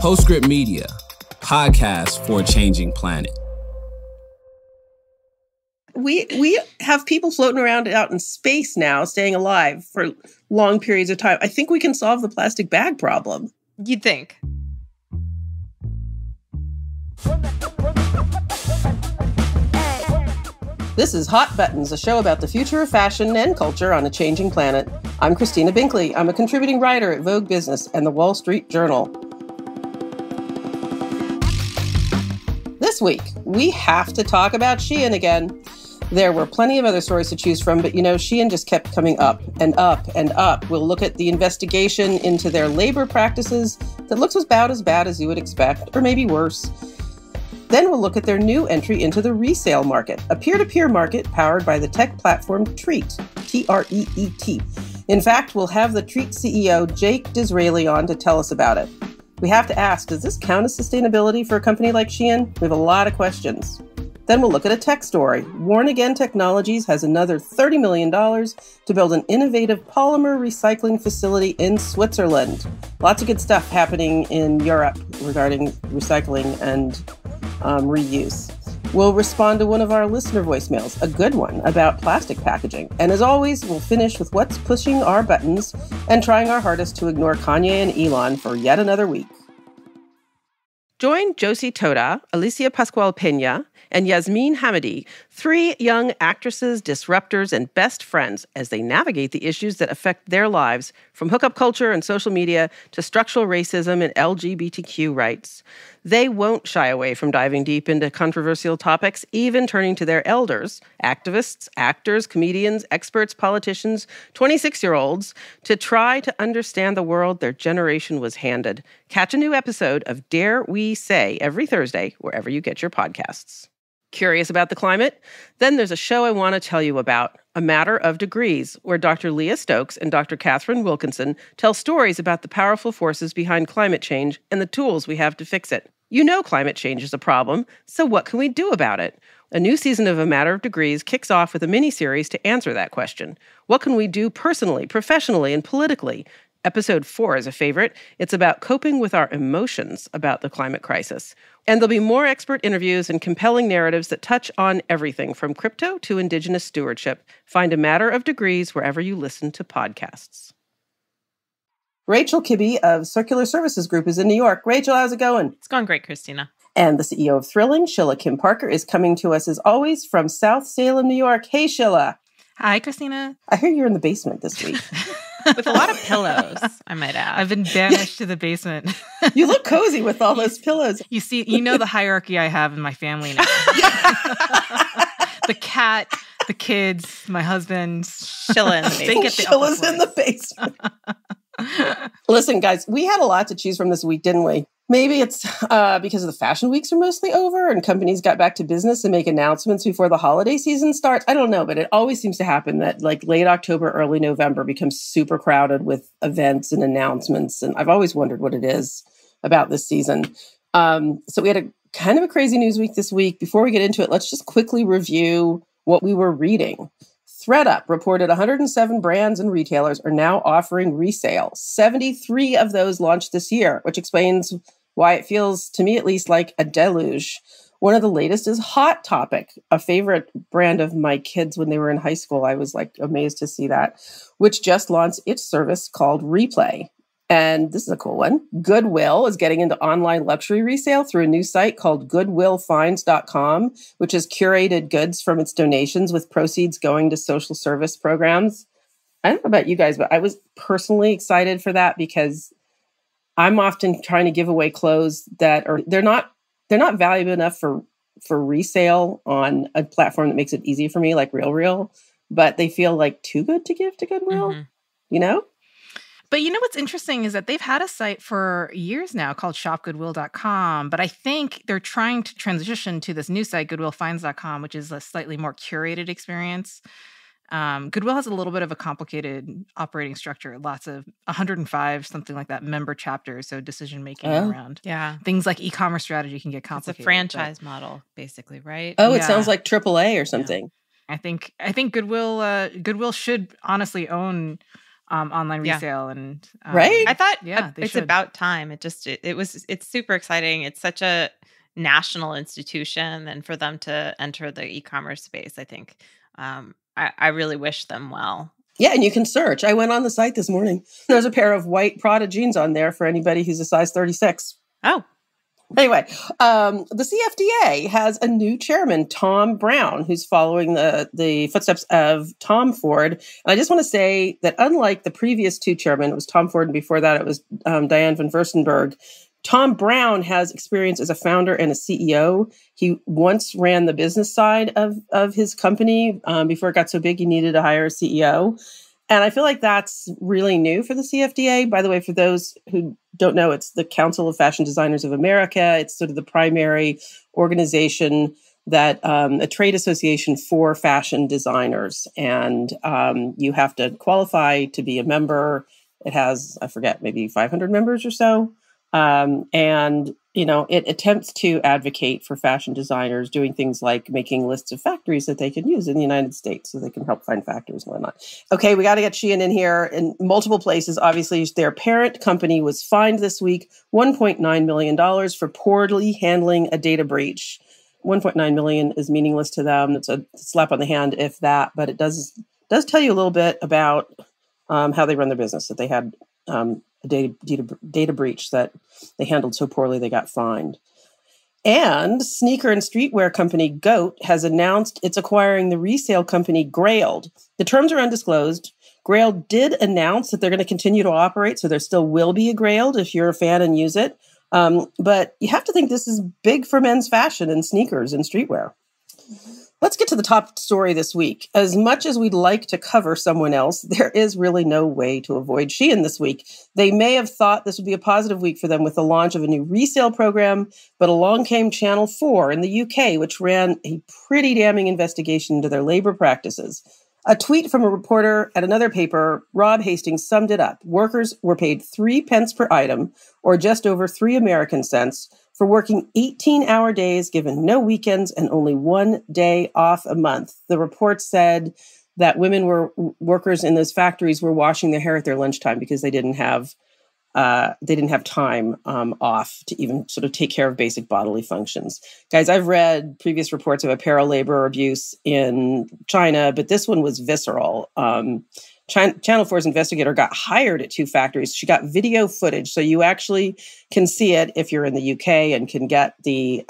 Postscript Media, podcast for a changing planet. We have people floating around out in space now, staying alive for long periods of time. I think we can solve the plastic bag problem. You'd think. This is Hot Buttons, a show about the future of fashion and culture on a changing planet. I'm Christina Binkley. I'm a contributing writer at Vogue Business and the Wall Street Journal. This week, we have to talk about Shein again. There were plenty of other stories to choose from, but Shein just kept coming up and up and up. We'll look at the investigation into their labor practices that looks about as bad as you would expect, or maybe worse. Then we'll look at their new entry into the resale market, a peer-to-peer market powered by the tech platform Treet, T-R-E-E-T. In fact, we'll have the Treet CEO Jake Disraeli on to tell us about it. We have to ask, does this count as sustainability for a company like Shein? We have a lot of questions. Then we'll look at a tech story. Worn Again Technologies has another $30 million to build an innovative polymer recycling facility in Switzerland. Lots of good stuff happening in Europe regarding recycling and reuse. We'll respond to one of our listener voicemails, a good one about plastic packaging. And as always, we'll finish with what's pushing our buttons and trying our hardest to ignore Kanye and Elon for yet another week. Join Josie Toda, Alicia Pascual-Peña, and Yasmeen Hamidi, three young actresses, disruptors, and best friends as they navigate the issues that affect their lives, from hookup culture and social media to structural racism and LGBTQ rights. They won't shy away from diving deep into controversial topics, even turning to their elders, activists, actors, comedians, experts, politicians, 26-year-olds, to try to understand the world their generation was handed. Catch a new episode of Dare We Say every Thursday, wherever you get your podcasts. Curious about the climate? Then there's a show I want to tell you about, A Matter of Degrees, where Dr. Leah Stokes and Dr. Catherine Wilkinson tell stories about the powerful forces behind climate change and the tools we have to fix it. You know climate change is a problem, so what can we do about it? A new season of A Matter of Degrees kicks off with a mini-series to answer that question. What can we do personally, professionally, and politically? Episode 4 is a favorite. It's about coping with our emotions about the climate crisis. And there'll be more expert interviews and compelling narratives that touch on everything from crypto to Indigenous stewardship. Find A Matter of Degrees wherever you listen to podcasts. Rachel Kibbe of Circular Services Group is in New York. Rachel, how's it going? It's going great, Christina. And the CEO of Thrilling, Shilla Kim Parker, is coming to us as always from South Salem, New York. Hey, Shilla. Hi, Christina. I hear you're in the basement this week. With a lot of pillows, I might add. I've been banished to the basement. You look cozy with all those pillows. You know the hierarchy I have in my family now. The cat, the kids, my husband, Shilla in the basement. They get the Shilla's in the basement. Listen, guys, we had a lot to choose from this week, didn't we? Maybe it's because of the fashion weeks are mostly over and companies got back to business and make announcements before the holiday season starts. I don't know, but it always seems to happen that like late October, early November becomes super crowded with events and announcements. And I've always wondered what it is about this season. So we had a kind of a crazy news week this week. Before we get into it, let's just quickly review what we were reading. ThredUp reported 107 brands and retailers are now offering resale. 73 of those launched this year, which explains why it feels, to me at least, like a deluge. One of the latest is Hot Topic, a favorite brand of my kids when they were in high school. I was like amazed to see that, which just launched its service called Replay. And this is a cool one. Goodwill is getting into online luxury resale through a new site called goodwillfinds.com, which has curated goods from its donations with proceeds going to social service programs. I don't know about you guys, but I was personally excited for that because I'm often trying to give away clothes that are they're not valuable enough for resale on a platform that makes it easy for me, like RealReal, but they feel like too good to give to Goodwill, you know? But you know what's interesting is that they've had a site for years now called shopgoodwill.com, but I think they're trying to transition to this new site, goodwillfinds.com, which is a slightly more curated experience. Goodwill has a little bit of a complicated operating structure, lots of 105, something like that, member chapters, so decision-making around. Yeah. Things like e-commerce strategy can get complicated. It's a franchise model, basically, right? Oh, it sounds like AAA or something. Yeah. I think Goodwill should honestly own online Yeah. resale. And Right? I thought they it's should. about time. It's super exciting. It's such a national institution, and for them to enter the e-commerce space, I think I really wish them well. Yeah, and you can search. I went on the site this morning. There's a pair of white Prada jeans on there for anybody who's a size 36. Oh, Anyway, the CFDA has a new chairman, Tom Brown, who's following the footsteps of Tom Ford. And I just want to say that unlike the previous two chairmen, it was Tom Ford, and before that it was Diane van Furstenberg, Tom Brown has experience as a founder and a CEO. He once ran the business side of his company. Before it got so big, he needed to hire a CEO. And I feel like that's really new for the CFDA. By the way, for those who don't know, it's the Council of Fashion Designers of America. It's sort of the primary organization that a trade association for fashion designers. And you have to qualify to be a member. It has, I forget, maybe 500 members or so. And, you know, it attempts to advocate for fashion designers doing things like making lists of factories that they can use in the United States so they can help find factories and whatnot. Okay, we got to get Shein in here in multiple places. Obviously, their parent company was fined this week $1.9 million for poorly handling a data breach. 1.9 million is meaningless to them. It's a slap on the hand, if that, but it does tell you a little bit about how they run their business, that they had a data breach that they handled so poorly they got fined. And sneaker and streetwear company GOAT has announced it's acquiring the resale company Grailed. The terms are undisclosed. Grailed did announce that they're going to continue to operate, so there still will be a Grailed if you're a fan and use it. But you have to think this is big for men's fashion and sneakers and streetwear. Let's get to the top story this week. As much as we'd like to cover someone else, there is really no way to avoid Shein this week. They may have thought this would be a positive week for them with the launch of a new resale program, but along came Channel 4 in the UK, which ran a pretty damning investigation into their labor practices. A tweet from a reporter at another paper, Rob Hastings, summed it up. Workers were paid 3 pence per item, or just over 3 American cents, for working 18-hour days, given no weekends and only 1 day off a month. The report said that workers in those factories were washing their hair at their lunchtime because they didn't have time off to even sort of take care of basic bodily functions. Guys, I've read previous reports of apparel labor abuse in China, but this one was visceral. Channel 4's investigator got hired at 2 factories. She got video footage, so you actually can see it if you're in the UK and can get the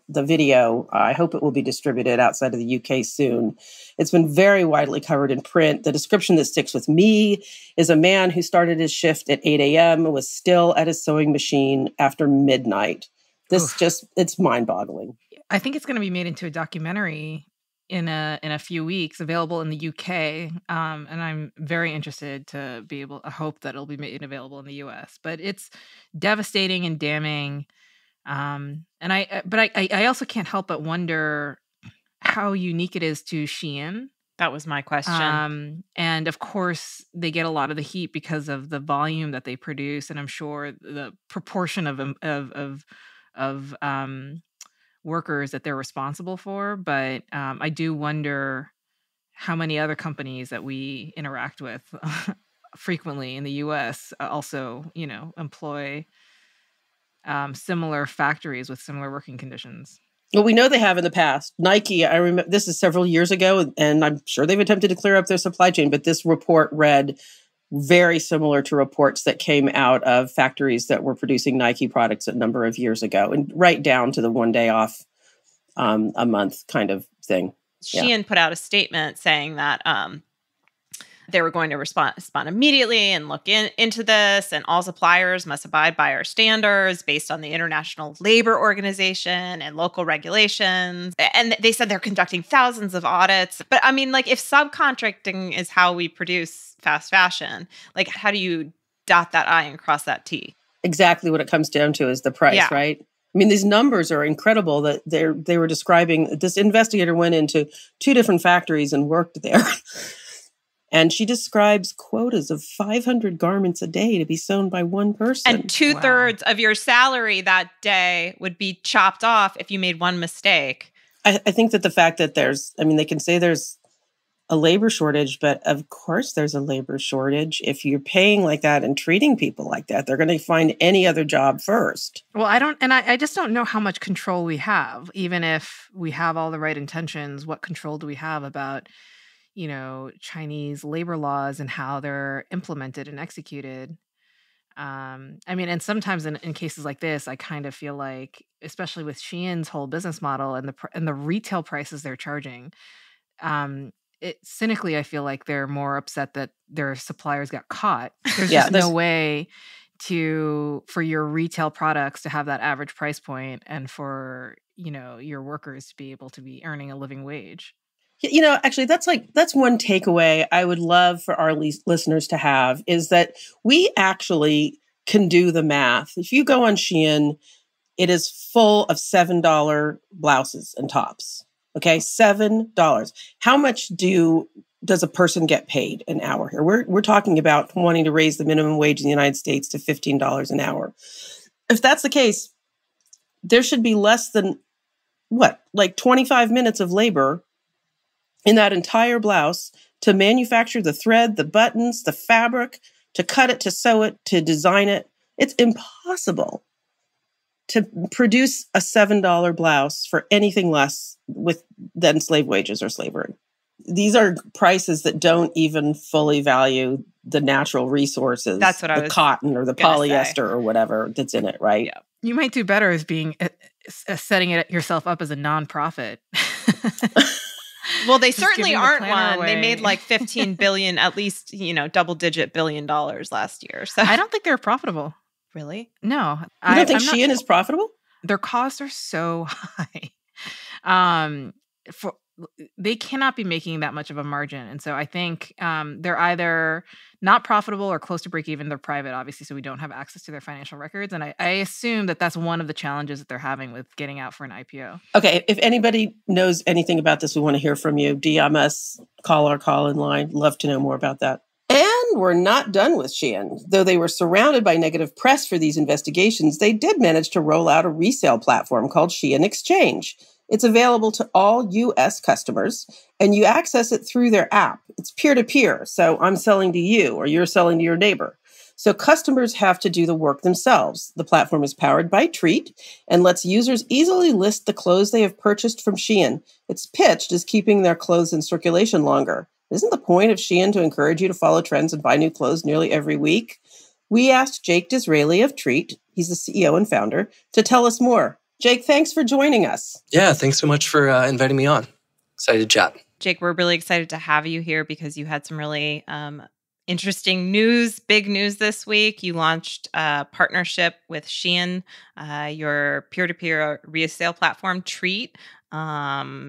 video. I hope it will be distributed outside of the UK soon. It's been very widely covered in print. The description that sticks with me is a man who started his shift at 8 a.m., was still at his sewing machine after midnight. It's mind-boggling. I think it's going to be made into a documentary in a few weeks, available in the UK. And I'm very interested to be able, I hope that it'll be made available in the US. But it's devastating and damning. And I also can't help but wonder how unique it is to Shein. That was my question. And of course, they get a lot of the heat because of the volume that they produce, and I'm sure the proportion of workers that they're responsible for. But I do wonder how many other companies that we interact with frequently in the U.S. Also, employ similar factories with similar working conditions. Well, we know they have in the past. Nike, I remember this is several years ago, and I'm sure they've attempted to clear up their supply chain, but this report read very similar to reports that came out of factories that were producing Nike products a number of years ago, and right down to the 1 day off a month kind of thing. Shein put out a statement saying that they were going to respond immediately and look into this, and all suppliers must abide by our standards based on the International Labor Organization and local regulations. And they said they're conducting thousands of audits. But I mean, like, if subcontracting is how we produce fast fashion, like, how do you dot that I and cross that T? Exactly what it comes down to is the price, right? I mean, these numbers are incredible that they were describing. This investigator went into 2 different factories and worked there. And she describes quotas of 500 garments a day to be sewn by one person. And 2/3 of your salary that day would be chopped off if you made one mistake. I think that the fact that they can say there's a labor shortage, but of course there's a labor shortage. If you're paying like that and treating people like that, they're going to find any other job first. Well, I just don't know how much control we have. Even if we have all the right intentions, what control do we have about, Chinese labor laws and how they're implemented and executed? And sometimes in cases like this, I kind of feel like, especially with Shein's whole business model and the retail prices they're charging, cynically, I feel like they're more upset that their suppliers got caught. There's just no way for your retail products to have that average price point and for, your workers to be able to be earning a living wage. Actually, that's one takeaway I would love for our listeners to have is that we actually can do the math. If you go on Shein, it is full of $7 blouses and tops. Okay, $7. How much does a person get paid an hour here? We're talking about wanting to raise the minimum wage in the United States to $15 an hour. If that's the case, there should be less than 25 minutes of labor in that entire blouse to manufacture the thread, the buttons, the fabric, to cut it, to sew it, to design it. It's impossible to produce a $7 blouse for anything less than slave wages or slavery. These are prices that don't even fully value the natural resources. That's what the cotton or the polyester or whatever that's in it, right? Yeah. You might do better as being setting it yourself up as a nonprofit. Well, they certainly aren't one. Away. They made like 15 billion, at least, double-digit $1 billion last year. So I don't think they're profitable. Really? No. You don't think Shein is profitable? Their costs are so high. They cannot be making that much of a margin. And so I think they're either not profitable or close to break even. They're private, obviously, so we don't have access to their financial records. And I assume that that's one of the challenges that they're having with getting out for an IPO. Okay, if anybody knows anything about this, we want to hear from you. DM us, call our call-in line. Love to know more about that. And we're not done with Shein. Though they were surrounded by negative press for these investigations, they did manage to roll out a resale platform called Shein Exchange. It's available to all U.S. customers, and you access it through their app. It's peer-to-peer, so I'm selling to you, or you're selling to your neighbor. So customers have to do the work themselves. The platform is powered by Treet and lets users easily list the clothes they have purchased from Shein. It's pitched as keeping their clothes in circulation longer. Isn't the point of Shein to encourage you to follow trends and buy new clothes nearly every week? We asked Jake Disraeli of Treet, he's the CEO and founder, to tell us more. Jake, thanks for joining us. Yeah, thanks so much for inviting me on. Excited to chat. Jake, we're really excited to have you here because you had some really interesting news, big news this week. You launched a partnership with Shein. Your peer-to-peer resale platform, Treet,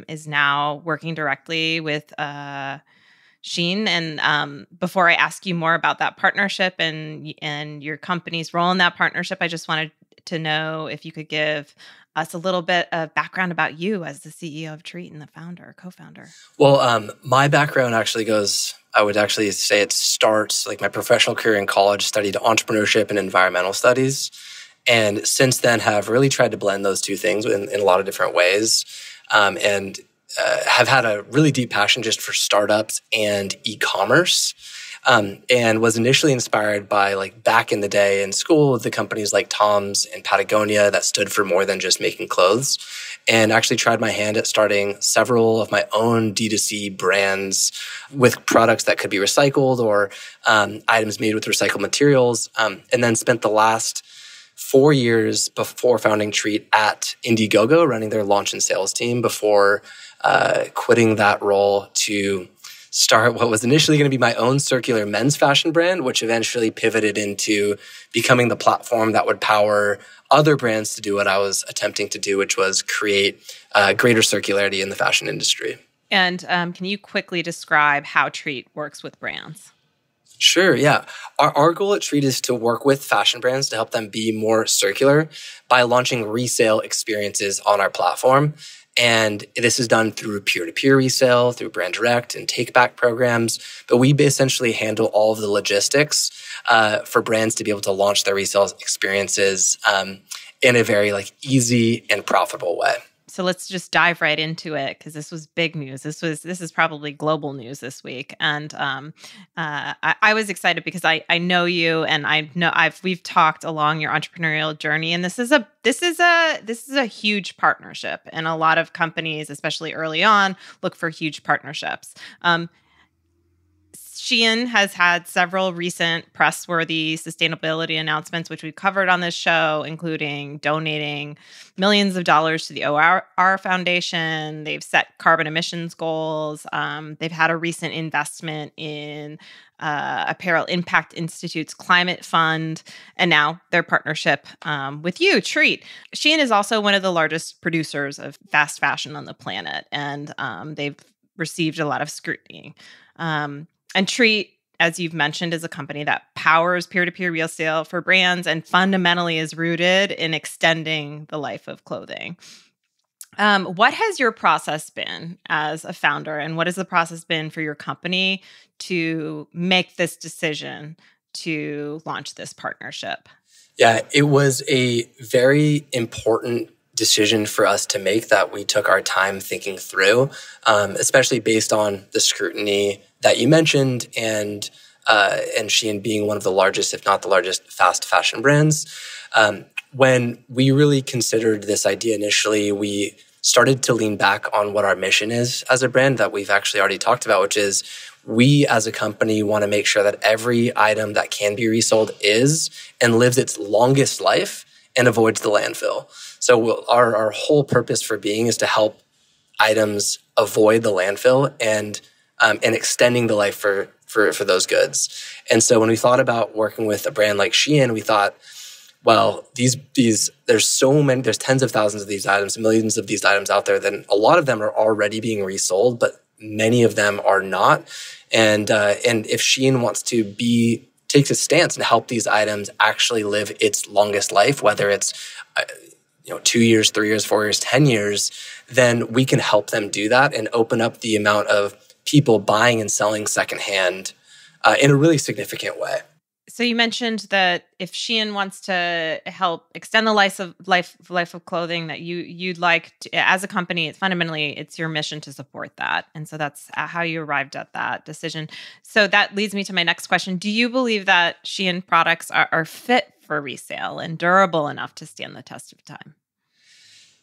is now working directly with Shein. And before I ask you more about that partnership and your company's role in that partnership, I just wanted to know if you could give us a little bit of background about you as the CEO of Treet and the co-founder. Well, my background actually I would actually say it starts like my professional career in college, studied entrepreneurship and environmental studies. And since then have really tried to blend those two things in a lot of different ways. And have had a really deep passion just for startups and e-commerce. And was initially inspired by, like, back in the day in school, the companies like Tom's and Patagonia that stood for more than just making clothes, and actually tried my hand at starting several of my own D2C brands with products that could be recycled or items made with recycled materials, and then spent the last 4 years before founding Treet at Indiegogo, running their launch and sales team before quitting that role to start what was initially going to be my own circular men's fashion brand, which eventually pivoted into becoming the platform that would power other brands to do what I was attempting to do, which was create greater circularity in the fashion industry. And can you quickly describe how Treet works with brands? Sure, yeah. Our goal at Treet is to work with fashion brands to help them be more circular by launching resale experiences on our platform. And this is done through peer-to-peer resale, through brand direct and take-back programs. But we essentially handle all of the logistics for brands to be able to launch their resale experiences in a very easy and profitable way. So let's just dive right into it because this was big news. This is probably global news this week, and I was excited because I know you, and I know we've talked along your entrepreneurial journey, and this is a huge partnership, and a lot of companies, especially early on, look for huge partnerships. Shein has had several recent press-worthy sustainability announcements, which we've covered on this show, including donating millions of dollars to the OR Foundation. They've set carbon emissions goals. They've had a recent investment in Apparel Impact Institute's climate fund, and now their partnership with you, Treet. Shein is also one of the largest producers of fast fashion on the planet, and they've received a lot of scrutiny. And Treet, as you've mentioned, is a company that powers peer-to-peer resale for brands and fundamentally is rooted in extending the life of clothing. What has your process been as a founder, and what has the process been for your company to make this decision to launch this partnership? Yeah, it was a very important decision for us to make that we took our time thinking through, especially based on the scrutiny that you mentioned and Shein being one of the largest, if not the largest, fast fashion brands. When we really considered this idea initially, we started to lean back on what our mission is as a brand that we've actually already talked about, which is we as a company want to make sure that every item that can be resold is and lives its longest life and avoids the landfill. So our whole purpose for being is to help items avoid the landfill and extending the life for those goods. And so when we thought about working with a brand like Shein, we thought, well, there's so many, there's tens of thousands of these items, millions of these items out there, then a lot of them are already being resold, but many of them are not. And if Shein wants to takes a stance and help these items actually live its longest life, whether it's 2 years, 3 years, 4 years, 10 years, then we can help them do that and open up the amount of people buying and selling secondhand in a really significant way. So you mentioned that if Shein wants to help extend the life of clothing, that you'd like to, as a company, it's your mission to support that, and so that's how you arrived at that decision. So that leads me to my next question: do you believe that Shein products are fit for resale and durable enough to stand the test of time?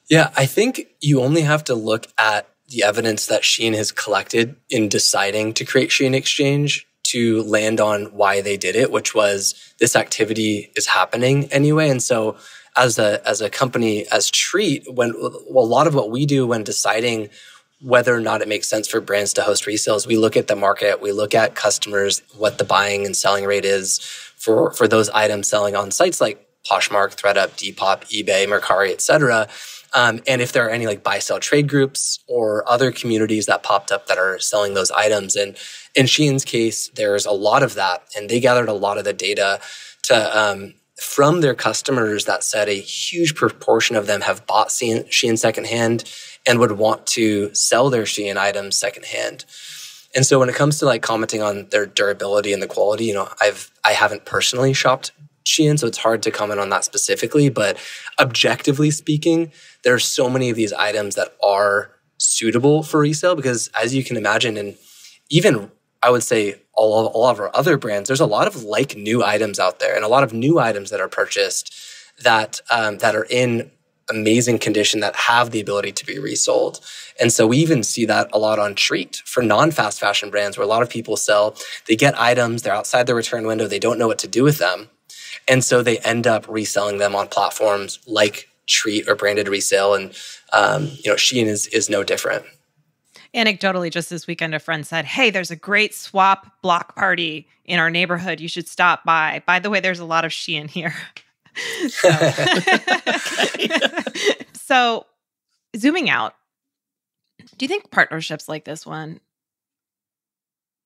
Yeah, I think you only have to look at the evidence that Shein has collected in deciding to create Shein Exchange to land on why they did it, which was this activity is happening anyway. And so as a company, as Treet, a lot of what we do when deciding whether or not it makes sense for brands to host resales, we look at the market, we look at customers, what the buying and selling rate is for those items selling on sites like Poshmark, ThredUp, Depop, eBay, Mercari, etc. And if there are any like buy-sell trade groups or other communities that popped up that are selling those items. And in Shein's case, there's a lot of that. And they gathered a lot of the data from their customers that said a huge proportion of them have bought Shein secondhand and would want to sell their Shein items secondhand. And so when it comes to like commenting on their durability and the quality, I haven't personally shopped Shein, so it's hard to comment on that specifically. But objectively speaking, there are so many of these items that are suitable for resale because, as you can imagine, and even I would say all of our other brands, there's a lot of like new items out there and a lot of new items that are purchased that are in amazing condition that have the ability to be resold. And so we even see that a lot on Treet for non-fast fashion brands where a lot of people they get items, they're outside the return window, they don't know what to do with them. And so they end up reselling them on platforms like Treet or branded resale. And, Shein is no different. Anecdotally, just this weekend, a friend said, "Hey, there's a great swap block party in our neighborhood. You should stop by. By the way, there's a lot of Shein here." So zooming out, do you think partnerships like this one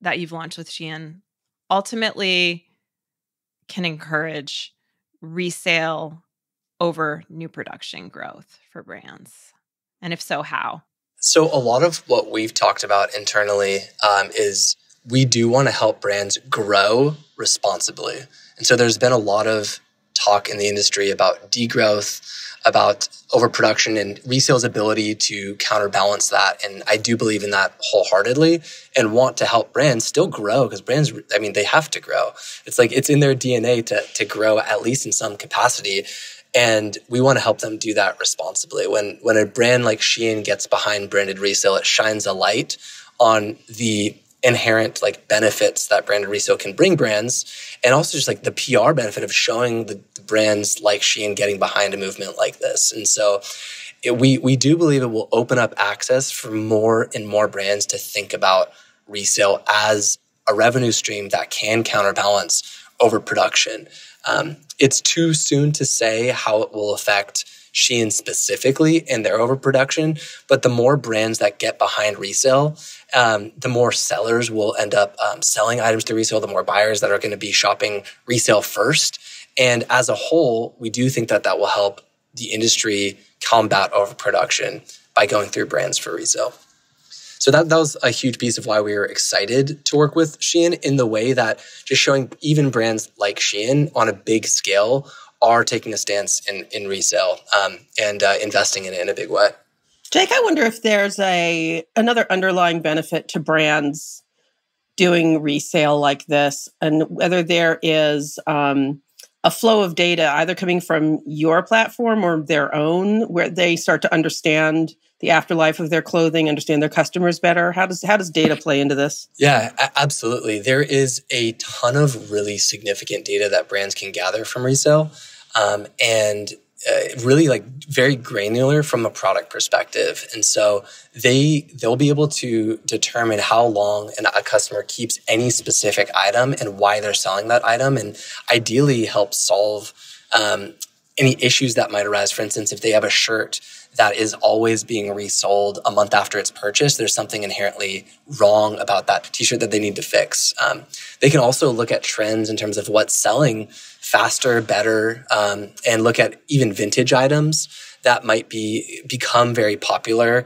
that you've launched with Shein ultimately can encourage resale over new production growth for brands? And if so, how? So a lot of what we've talked about internally is we do want to help brands grow responsibly. And so there's been a lot of talk in the industry about degrowth, about overproduction, and resale's ability to counterbalance that. And I do believe in that wholeheartedly and want to help brands still grow, because brands, I mean, they have to grow. It's like it's in their DNA to grow, at least in some capacity. And we want to help them do that responsibly. When a brand like Shein gets behind branded resale, it shines a light on the inherent like benefits that branded resale can bring brands, and also just like the PR benefit of showing the brands like Shein getting behind a movement like this. And so we do believe it will open up access for more and more brands to think about resale as a revenue stream that can counterbalance overproduction. It's too soon to say how it will affect Shein specifically and their overproduction, but the more brands that get behind resale, the more sellers will end up selling items to resale, the more buyers that are going to be shopping resale first. And as a whole, we do think that that will help the industry combat overproduction by going through brands for resale. So that was a huge piece of why we were excited to work with Shein, in the way that just showing even brands like Shein on a big scale are taking a stance in resale and investing in it in a big way. Jake, I wonder if there's another underlying benefit to brands doing resale like this, and whether there is a flow of data either coming from your platform or their own, where they start to understand the afterlife of their clothing, understand their customers better. How does data play into this? Yeah, absolutely. There is a ton of really significant data that brands can gather from resale, and really like very granular from a product perspective. And so they'll be able to determine how long a customer keeps any specific item and why they're selling that item, and ideally help solve any issues that might arise. For instance, if they have a shirt that is always being resold a month after it's purchased, there's something inherently wrong about that t-shirt that they need to fix. They can also look at trends in terms of what's selling faster, better, and look at even vintage items that might become very popular,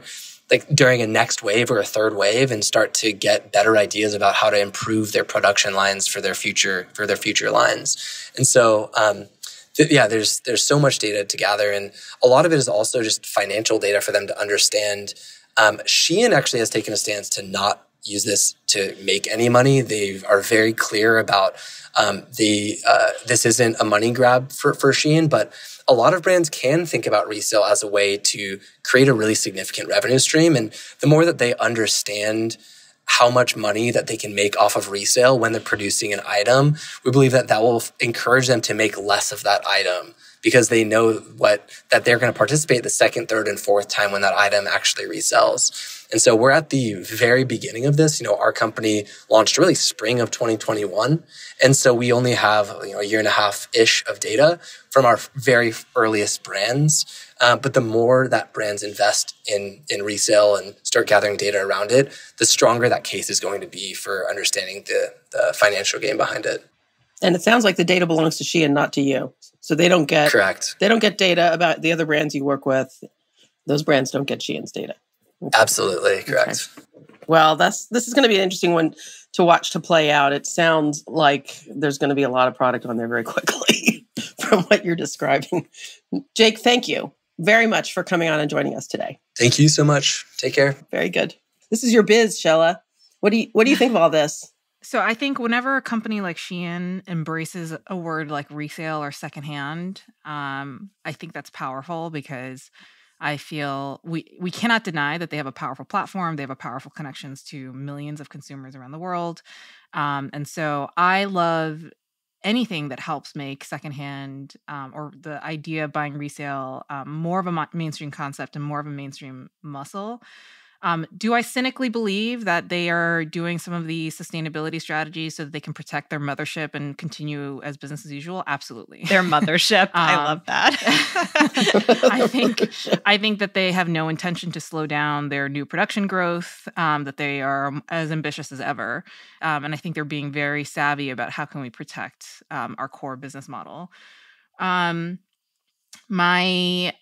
like during a next wave or a third wave, and start to get better ideas about how to improve their production lines for their future lines. And so, there's so much data to gather, and a lot of it is also just financial data for them to understand. Shein actually has taken a stance to not use this to make any money. They are very clear about this isn't a money grab for Shein, but a lot of brands can think about resale as a way to create a really significant revenue stream. And the more that they understand how much money that they can make off of resale when they're producing an item, we believe that will encourage them to make less of that item, because they know that they're going to participate the second, third, and fourth time when that item actually resells. And so we're at the very beginning of this. Our company launched really spring of 2021. And so we only have a year and a half-ish of data from our very earliest brands. But the more that brands invest in resale and start gathering data around it, the stronger that case is going to be for understanding the financial game behind it. And it sounds like the data belongs to Shein, not to you. So they don't get correct. They don't get data about the other brands you work with. Those brands don't get Shein's data. Okay. Absolutely correct. Okay. Well, this is going to be an interesting one to watch to play out. It sounds like there's going to be a lot of product on there very quickly from what you're describing. Jake, thank you very much for coming on and joining us today. Thank you so much. Take care. Very good. This is your biz, Shella. What do you think of all this? So I think whenever a company like Shein embraces a word like resale or secondhand, I think that's powerful, because I feel we cannot deny that they have a powerful platform. They have a powerful connections to millions of consumers around the world. And so I love anything that helps make secondhand or the idea of buying resale more of a mainstream concept and more of a mainstream muscle. Do I cynically believe that they are doing some of the sustainability strategies so that they can protect their mothership and continue as business as usual? Absolutely. Their mothership. I love that. I think that they have no intention to slow down their new production growth, that they are as ambitious as ever. And I think they're being very savvy about how can we protect our core business model. My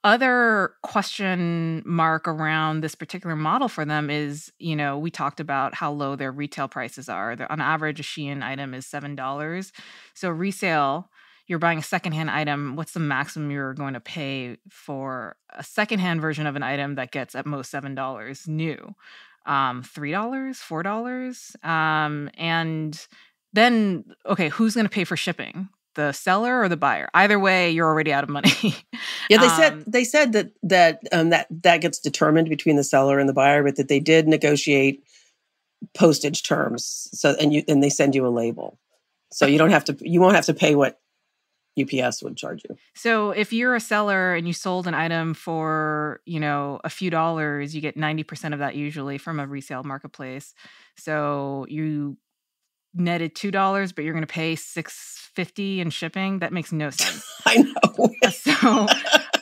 other question mark around this particular model for them is, we talked about how low their retail prices are. On average, a Shein item is $7. So resale, you're buying a secondhand item, what's the maximum you're going to pay for a secondhand version of an item that gets at most $7 new? $3, $4? And then, okay, who's going to pay for shipping? The seller or the buyer? Either way, you're already out of money. Yeah, they said that gets determined between the seller and the buyer, but that they did negotiate postage terms. So and they send you a label, so you won't have to pay what UPS would charge you. So if you're a seller and you sold an item for, a few dollars, you get 90% of that usually from a resale marketplace. So you netted $2, but you're going to pay $6.50 in shipping. That makes no sense. I know. So,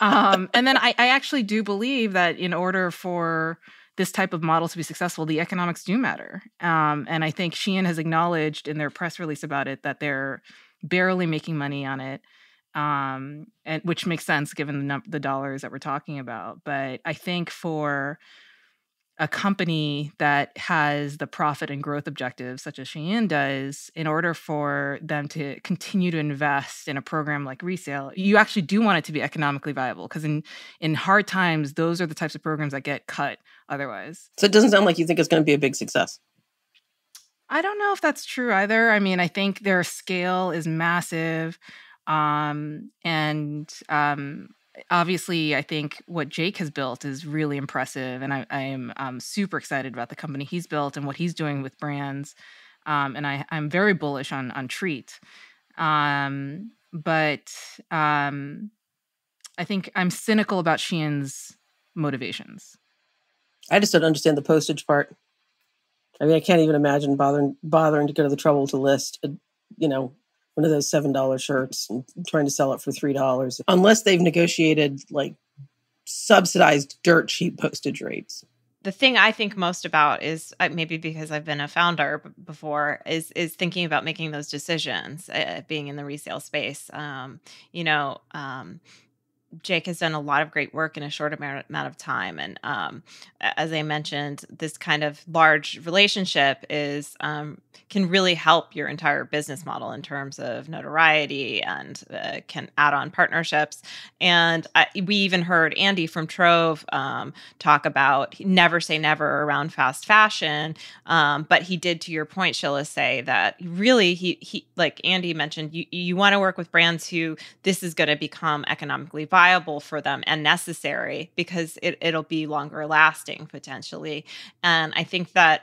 and then I actually do believe that in order for this type of model to be successful, the economics do matter. And I think Shein has acknowledged in their press release about it that they're barely making money on it, and which makes sense given the dollars that we're talking about. But I think for a company that has the profit and growth objectives, such as Shein does, in order for them to continue to invest in a program like resale, you actually do want it to be economically viable, because in hard times, those are the types of programs that get cut otherwise. So it doesn't sound like you think it's going to be a big success. I don't know if that's true either. I mean, I think their scale is massive. Obviously, I think what Jake has built is really impressive, and I am super excited about the company he's built and what he's doing with brands. And I'm very bullish on Treet. But I think I'm cynical about Shein's motivations. I just don't understand the postage part. I mean, I can't even imagine bothering to go to the trouble to list, one of those $7 shirts and trying to sell it for $3, unless they've negotiated like subsidized dirt cheap postage rates. The thing I think most about is, maybe because I've been a founder before, is thinking about making those decisions, being in the resale space. Jake has done a lot of great work in a short amount of time. And as I mentioned, this kind of large relationship can really help your entire business model in terms of notoriety, and can add on partnerships. And we even heard Andy from Trove talk about never say never around fast fashion. But he did, to your point, Sheila, say that really he like Andy mentioned, you want to work with brands who this is going to become economically viable for them and necessary, because it'll be longer lasting potentially. And I think that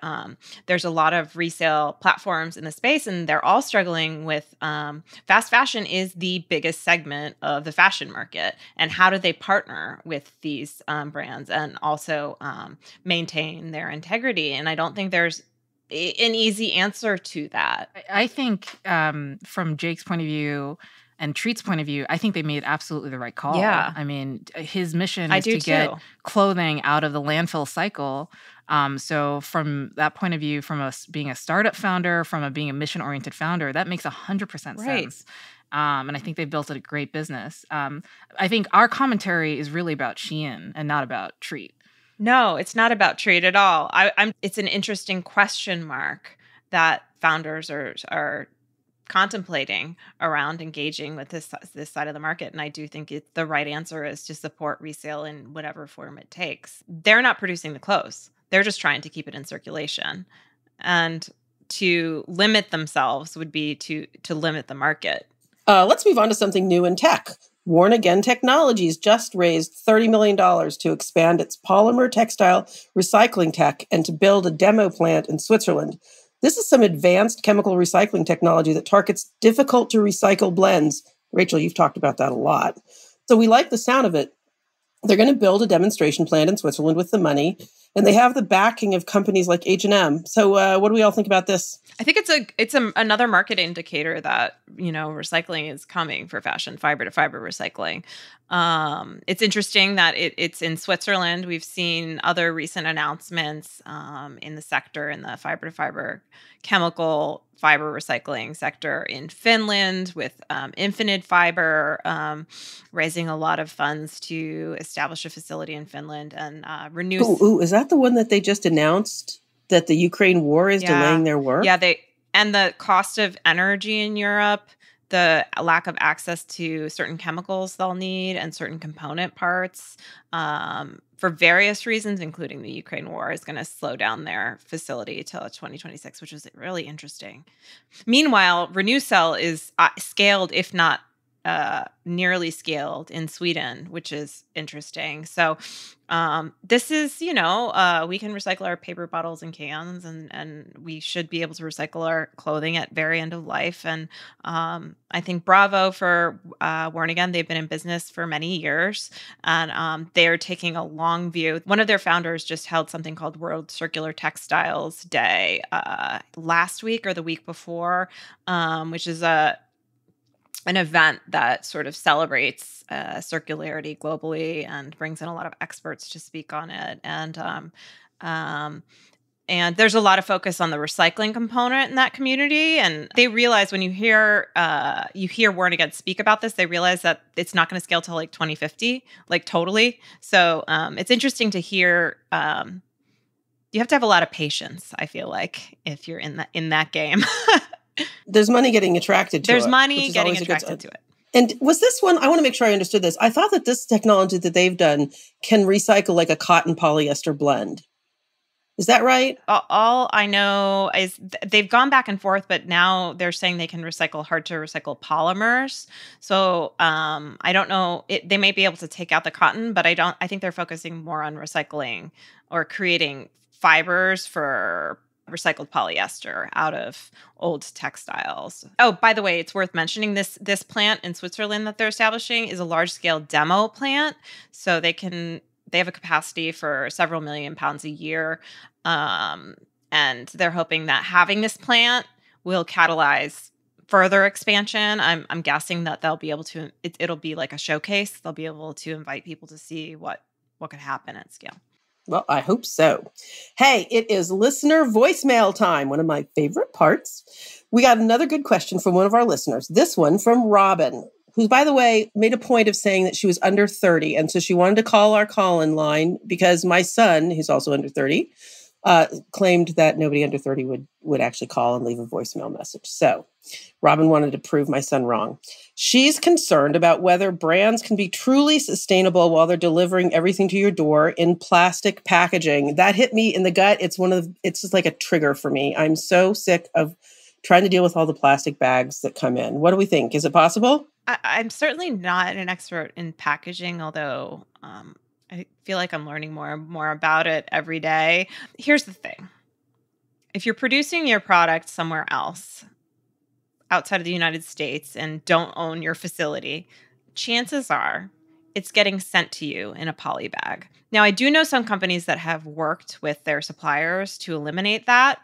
there's a lot of resale platforms in the space, and they're all struggling with fast fashion is the biggest segment of the fashion market. And how do they partner with these brands and also maintain their integrity? And I don't think there's an easy answer to that. I think from Jake's point of view and Treet's point of view, I think they made absolutely the right call. Yeah. I mean, his mission is to get clothing out of the landfill cycle. So from that point of view, from us being a startup founder, from being a mission-oriented founder, that makes 100% sense. And I think they've built a great business. I think our commentary is really about Shein and not about Treet. No, it's not about Treet at all. It's an interesting question mark that founders are contemplating around engaging with this side of the market. And I do think the right answer is to support resale in whatever form it takes. They're not producing the clothes. They're just trying to keep it in circulation. And to limit themselves would be to limit the market. Let's move on to something new in tech. Worn Again Technologies just raised $30 million to expand its polymer textile recycling tech and to build a demo plant in Switzerland. This is some advanced chemical recycling technology that targets difficult to recycle blends. Rachel, you've talked about that a lot. So we like the sound of it. They're going to build a demonstration plant in Switzerland with the money, and they have the backing of companies like H&M. So what do we all think about this? I think it's another market indicator that, recycling is coming for fashion, fiber to fiber recycling. It's interesting that it's in Switzerland. We've seen other recent announcements in the sector, in the fiber to fiber chemical fiber recycling sector in Finland, with Infinite Fiber raising a lot of funds to establish a facility in Finland and renew. Ooh, is that the one that they just announced that the Ukraine war is delaying their work? Yeah, and the cost of energy in Europe the lack of access to certain chemicals they'll need and certain component parts for various reasons, including the Ukraine war, is going to slow down their facility till 2026, which is really interesting. Meanwhile, RenewCell is scaled, if not nearly scaled, in Sweden, which is interesting. So this is, we can recycle our paper bottles and cans, and we should be able to recycle our clothing at very end of life. And I think bravo for Wernigan. They've been in business for many years, and they are taking a long view. One of their founders just held something called World Circular Textiles Day last week or the week before, which is an event that sort of celebrates circularity globally and brings in a lot of experts to speak on it. And there's a lot of focus on the recycling component in that community. And they realize when you hear Wernigan speak about this, they realize that it's not going to scale till like 2050, like totally. So it's interesting to hear. You have to have a lot of patience, I feel like, if you're in that game. There's money getting attracted to it. There's money getting attracted to it. And was this one, I want to make sure I understood this. I thought that this technology that they've done can recycle like a cotton polyester blend. Is that right? All I know is they've gone back and forth, but now they're saying they can recycle hard to recycle polymers. So I don't know. They may be able to take out the cotton, but I think they're focusing more on recycling or creating fibers for recycled polyester out of old textiles. Oh, by the way, it's worth mentioning this plant in Switzerland that they're establishing is a large-scale demo plant. So they have a capacity for several million pounds a year. And they're hoping that having this plant will catalyze further expansion. I'm guessing that they'll be able to, it'll be like a showcase. They'll be able to invite people to see what could happen at scale. Well, I hope so. Hey, it is listener voicemail time, one of my favorite parts. We got another good question from one of our listeners. This one from Robin, who, by the way, made a point of saying that she was under 30. And so she wanted to call our call-in line because my son, who's also under 30, claimed that nobody under 30 would actually call and leave a voicemail message. So Robin wanted to prove my son wrong. She's concerned about whether brands can be truly sustainable while they're delivering everything to your door in plastic packaging. That hit me in the gut. It's just like a trigger for me. I'm so sick of trying to deal with all the plastic bags that come in. What do we think? Is it possible? I'm certainly not an expert in packaging, although I feel like I'm learning more and more about it every day. Here's the thing. If you're producing your product somewhere else, outside of the United States, and don't own your facility, chances are it's getting sent to you in a poly bag. Now, I do know some companies that have worked with their suppliers to eliminate that.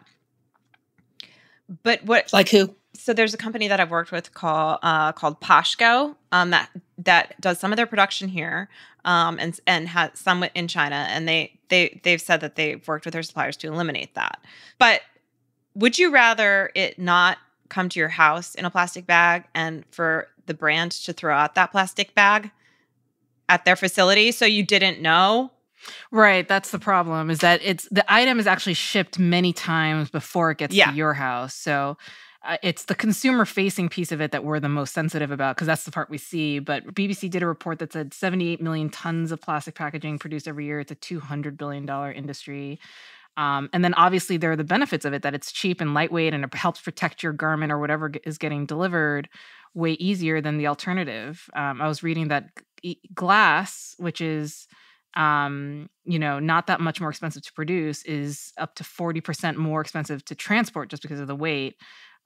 But what? Like who? So there's a company that I've worked with called Pashko that does some of their production here and has some in China, and they've said that they've worked with their suppliers to eliminate that. But would you rather it not come to your house in a plastic bag and for the brand to throw out that plastic bag at their facility so you didn't know? Right. That's the problem, is that the item is actually shipped many times before it gets to your house. So it's the consumer-facing piece of it that we're the most sensitive about, because that's the part we see. But BBC did a report that said 78 million tons of plastic packaging produced every year. It's a $200 billion industry. And then obviously there are the benefits of it, that it's cheap and lightweight and it helps protect your garment or whatever is getting delivered way easier than the alternative. I was reading that glass, which is not that much more expensive to produce, is up to 40% more expensive to transport just because of the weight.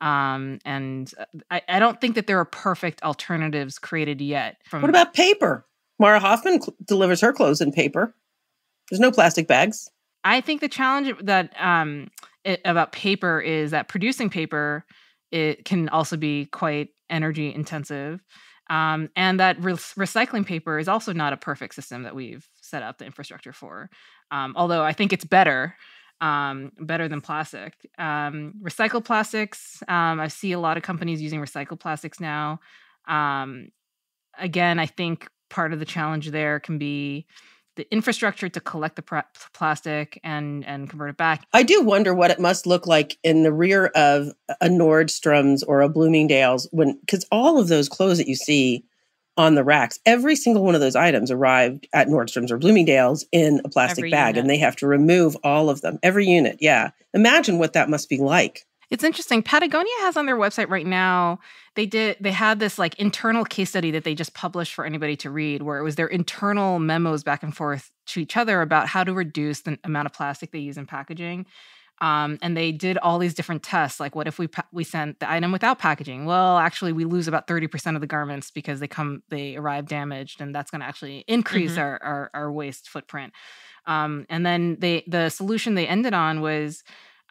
And I don't think that there are perfect alternatives created yet. What about paper? Mara Hoffman delivers her clothes in paper. There's no plastic bags. I think the challenge that about paper is that producing paper, it can also be quite energy intensive. And that recycling paper is also not a perfect system that we've set up the infrastructure for. Although I think it's better than plastic. Recycled plastics, I see a lot of companies using recycled plastics now. Again, I think part of the challenge there can be the infrastructure to collect the plastic and convert it back. I do wonder what it must look like in the rear of a Nordstrom's or a Bloomingdale's because all of those clothes that you see on the racks, every single one of those items arrived at Nordstrom's or Bloomingdale's in a plastic bag, and they have to remove all of them. Every unit, yeah. Imagine what that must be like. It's interesting. Patagonia has on their website right now, they had this like internal case study that they just published for anybody to read, where it was their internal memos back and forth to each other about how to reduce the amount of plastic they use in packaging. And they did all these different tests. Like, what if we sent the item without packaging? Well, actually, we lose about 30% of the garments because they arrive damaged, and that's going to actually increase our waste footprint. And then the solution they ended on was,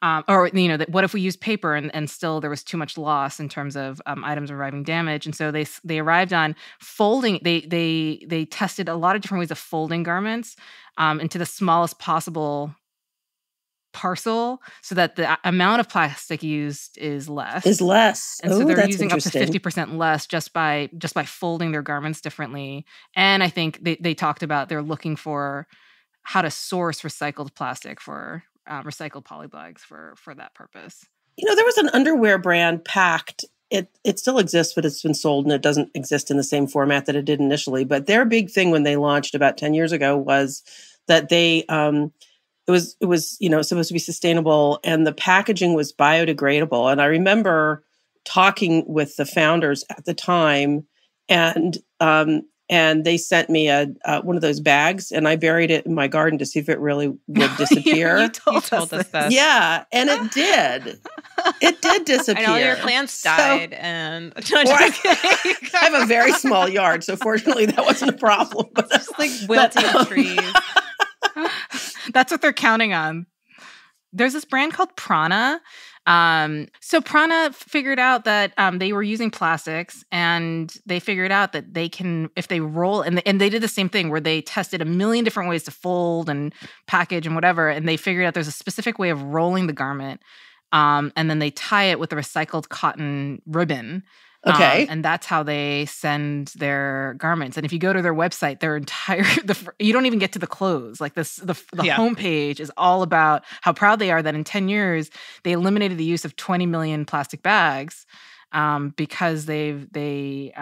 what if we use paper and still there was too much loss in terms of items arriving damaged? And so they arrived on folding. They tested a lot of different ways of folding garments into the smallest possible parcel so that the amount of plastic used is less. And so they're using up to 50% less just by folding their garments differently. And I think they talked about they're looking for how to source recycled plastic for recycled polybags for that purpose. There was an underwear brand, Pact. It still exists, but it's been sold and it doesn't exist in the same format that it did initially. But their big thing when they launched about 10 years ago was that they it was supposed to be sustainable and the packaging was biodegradable. And I remember talking with the founders at the time, and they sent me one of those bags, and I buried it in my garden to see if it really would disappear. You told us this. Yeah, and it did. It did disappear. And all your plants died. And I have a very small yard, so fortunately that wasn't a problem. But just like wilting trees. That's what they're counting on. There's this brand called Prana. So Prana figured out that they were using plastics, and they figured out that they can, if they roll, and they did the same thing where they tested a million different ways to fold and package and whatever, and they figured out there's a specific way of rolling the garment, and then they tie it with a recycled cotton ribbon. Okay. And that's how they send their garments. And if you go to their website, their entire, you don't even get to the clothes. Like the homepage is all about how proud they are that in 10 years, they eliminated the use of 20 million plastic bags because they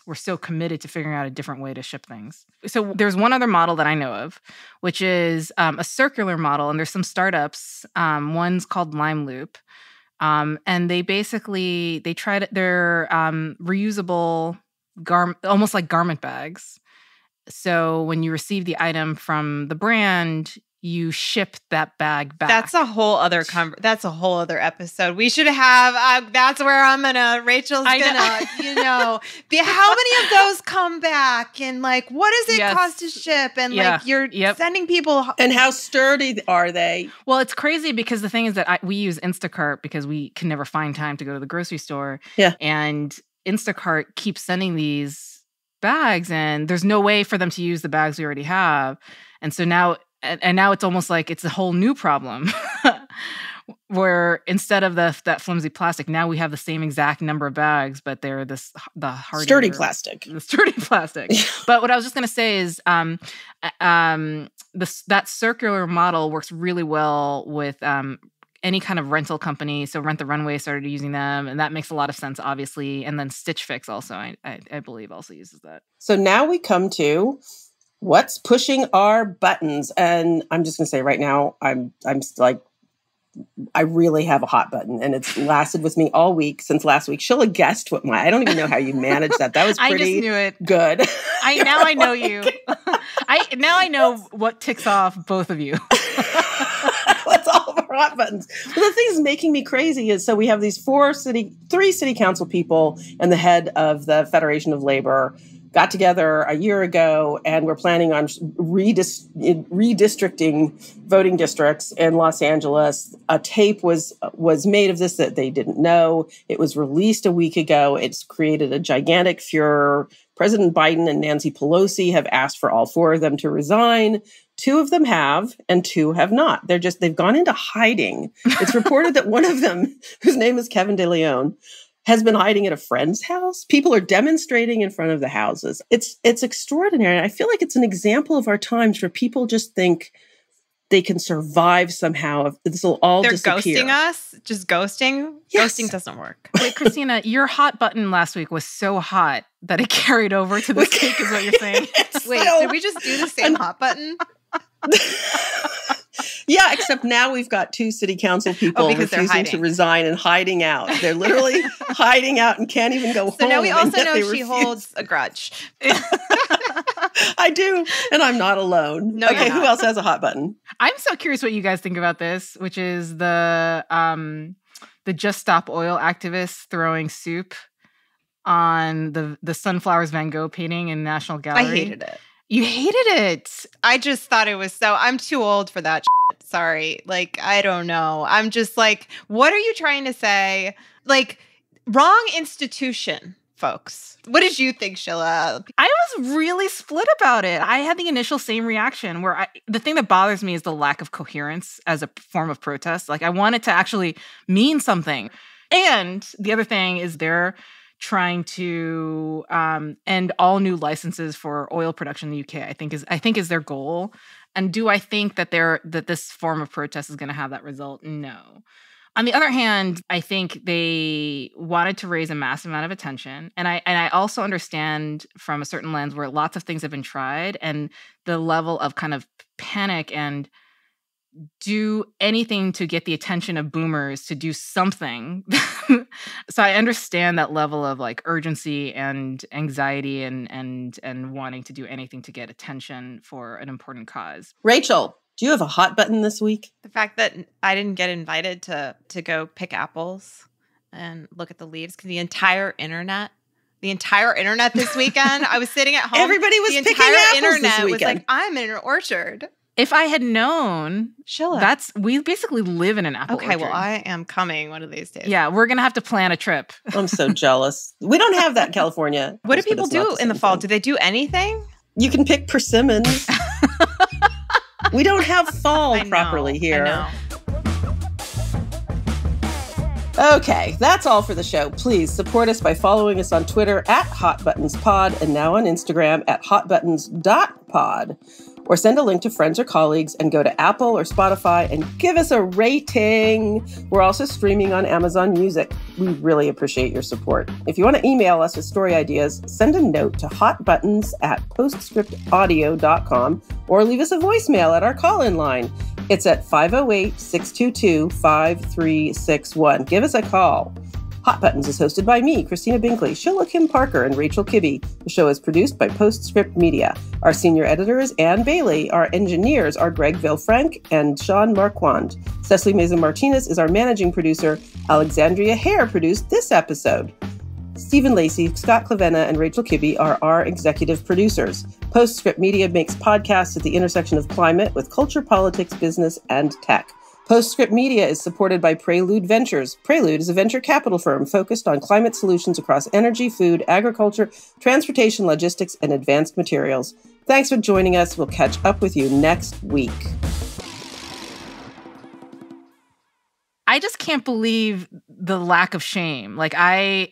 were so committed to figuring out a different way to ship things. So there's one other model that I know of, which is a circular model. And there's some startups. One's called Lime Loop. And they tried their reusable almost like garment bags. So when you receive the item from the brand, you ship that bag back. That's a whole other episode. We should have. That's where Rachel's gonna. How many of those come back, and like, what does it cost to ship, and like you're sending people, and how sturdy are they? Well, it's crazy because the thing is that we use Instacart because we can never find time to go to the grocery store. Yeah, and Instacart keeps sending these bags, and there's no way for them to use the bags we already have, and so now. And now it's almost like it's a whole new problem where instead of that flimsy plastic, now we have the same exact number of bags, but they're the hardier, sturdy plastic. The sturdy plastic. But what I was just going to say is that circular model works really well with any kind of rental company. So Rent the Runway started using them, and that makes a lot of sense, obviously. And then Stitch Fix also, I believe, also uses that. So now we come to what's pushing our buttons. And I'm just going to say right now, I'm like, I really have a hot button, and it's lasted with me all week since last week. She'll have guessed what I don't even know how you managed that. That was pretty I just knew it. Good. I know you. I know what ticks off both of you. That's all of our hot buttons. But the thing that's making me crazy is, so we have these three city council people and the head of the Federation of Labor got together a year ago, and we're planning on redistricting voting districts in Los Angeles. A tape was made of this that they didn't know. It was released a week ago. It's created a gigantic furor. President Biden and Nancy Pelosi have asked for all four of them to resign. Two of them have, and two have not. They've gone into hiding. It's reported that one of them, whose name is Kevin De Leon, has been hiding at a friend's house. People are demonstrating in front of the houses. It's extraordinary. I feel like it's an example of our times where people just think they can survive somehow. This will all disappear. They're ghosting us, just ghosting. Yes. Ghosting doesn't work. Wait, Christina, your hot button last week was so hot that it carried over to this week, is what you're saying? Wait, did we just do the same hot button? Yeah, except now we've got 2 city council people refusing to resign and hiding out. They're literally hiding out and can't even go home. So now we also know she holds a grudge. I do, and I'm not alone. No, okay, who else has a hot button? I'm so curious what you guys think about this, which is the Just Stop Oil activists throwing soup on the Sunflowers Van Gogh painting in National Gallery. I hated it. You hated it. I just thought it was I'm too old for that shit. Sorry. Like, I don't know. I'm just like, what are you trying to say? Like, wrong institution, folks. What did you think, Sheila? I was really split about it. I had the initial same reaction where the thing that bothers me is the lack of coherence as a form of protest. Like, I want it to actually mean something. And the other thing is they're trying to end all new licenses for oil production in the UK. I think is their goal. And do I think that this form of protest is going to have that result? No. On the other hand, I think they wanted to raise a massive amount of attention. And I also understand from a certain lens where lots of things have been tried and the level of kind of panic and do anything to get the attention of boomers to do something. So I understand that level of like urgency and anxiety and wanting to do anything to get attention for an important cause. Rachel, do you have a hot button this week? The fact that I didn't get invited to go pick apples and look at the leaves because the entire internet this weekend, I was sitting at home. Everybody was picking apples this weekend. Was like, I'm in an orchard. If I had known, Sheila, we basically live in an apple orchard. Okay, well, I am coming one of these days. Yeah, we're going to have to plan a trip. I'm so jealous. We don't have that in California. What do people do in the fall? Do they do anything? You can pick persimmons. We don't have fall properly here. I know. Okay, that's all for the show. Please support us by following us on Twitter @HotButtonsPod and now on Instagram @HotButtons.pod. Or send a link to friends or colleagues and go to Apple or Spotify and give us a rating. We're also streaming on Amazon Music. We really appreciate your support. If you want to email us with story ideas, send a note to hotbuttons@postscriptaudio.com or leave us a voicemail at our call-in line. It's at 508-622-5361. Give us a call. Hot Buttons is hosted by me, Christina Binkley, Sheila Kim Parker, and Rachel Kibbe. The show is produced by Postscript Media. Our senior editor is Ann Bailey. Our engineers are Greg Villefranc and Sean Marquand. Cecily Meza-Martinez is our managing producer. Alexandria Hare produced this episode. Stephen Lacey, Scott Clavenna, and Rachel Kibbe are our executive producers. Postscript Media makes podcasts at the intersection of climate with culture, politics, business, and tech. Postscript Media is supported by Prelude Ventures. Prelude is a venture capital firm focused on climate solutions across energy, food, agriculture, transportation, logistics, and advanced materials. Thanks for joining us. We'll catch up with you next week. I just can't believe the lack of shame. Like right?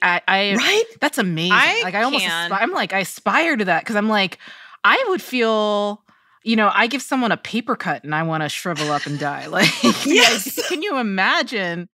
That's amazing. I aspire to that because I'm like, I would feel, I give someone a paper cut and I want to shrivel up and die. Like, yes. Can you imagine?